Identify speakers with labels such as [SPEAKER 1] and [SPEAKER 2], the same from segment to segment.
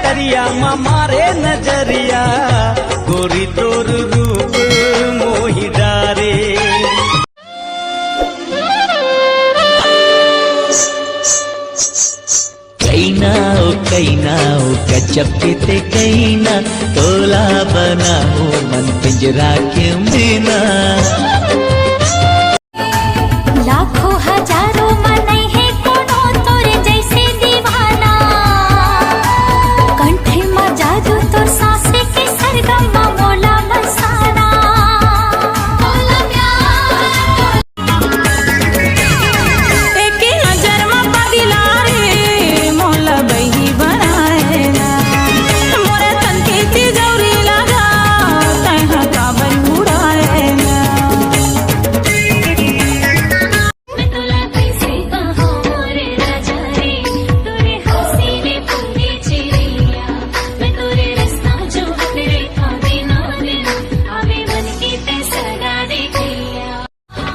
[SPEAKER 1] डगरिया मारे नजरिया गोरी तोर रूप मोहि डारे। कैनाओ गजब के ते कैना तोला बनाओ मन पिंजरा के मीना।
[SPEAKER 2] लाखों हजारों मन है कोनो तोरे जैसे दीवाना, कंठ में जादू तोर सांसे के सरगम मोला मसाना। एक नजर में पगला रे मोला बही बनाए ना, मोरे तन के तिजोरी लगा तैहा काबन उड़ाए ना।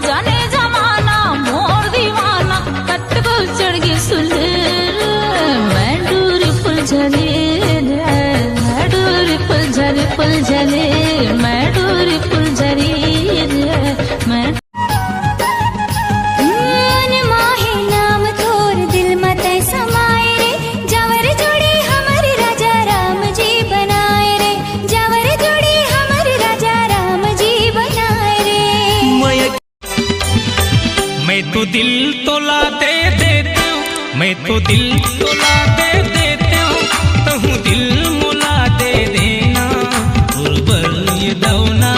[SPEAKER 2] जाने जमाना मोर दीवाना कटको चढ़ गई सुलर, मैं डूरी फुल झले मैं डूरी फुल झले मैं डूरी फुल झली मैं माहे नाम तोर दिल मत समाए रे, जवर जोड़ी हमर राजा राम जी बनाए रे, जवर जोड़ी हमर राजा राम जी बनाए रे।
[SPEAKER 1] मैं तो दिल तोला दे देती हूँ, मैं तो दिल तोला दे देती हूँ, तहु दिल मोला दे देना ये दौना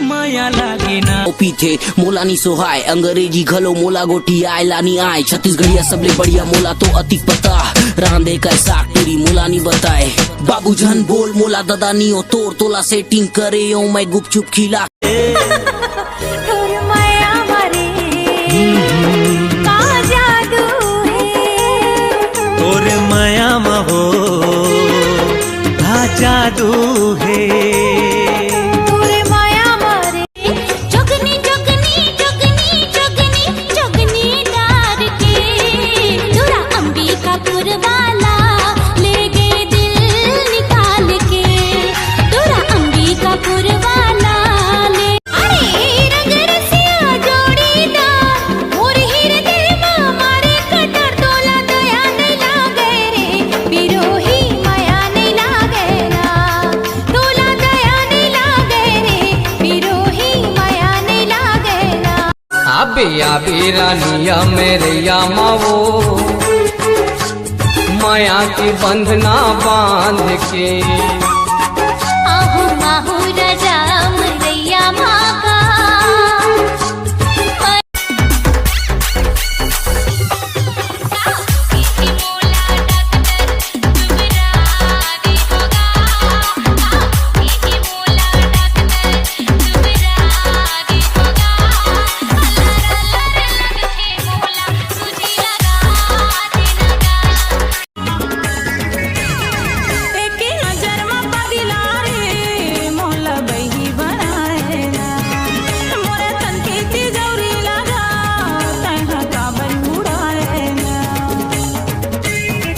[SPEAKER 1] माया लागे ना।
[SPEAKER 3] पीछे मोला नी सोहाय अंग्रेजी घलो मोला गोटी आय लानी आय, छत्तीसगढ़िया सबले बढ़िया मोला तो अतिक पता रांधे कैसा तेरी मोला नी बताए। बाबू जन बोल मोला ददा नी ओ तोर तोला सेटिंग करे ओ मैं गुपचुप खिला।
[SPEAKER 2] तोर माया मारे का जादू है,
[SPEAKER 1] तोर माया मा हो का जादू है।
[SPEAKER 2] तोर माया मारे जोगनी जोगनी जोगनी जोगनी जोगनी डार के, तोरा अंबिकापुर वाला ले गए दिल निकाल के, तोरा अंबिकापुर वाला ले। अरे रंग रसिया जोड़ीदार मोर हृदय में मारे कटर, तोला दया नहीं लागे रे बिरोही माया नहीं लागे ना, तोला दया नहीं लागे रे बिरोही माया नहीं लागे ना।
[SPEAKER 4] आबे आबे रानिया मेरे या मावो, माया की बंधना बांध के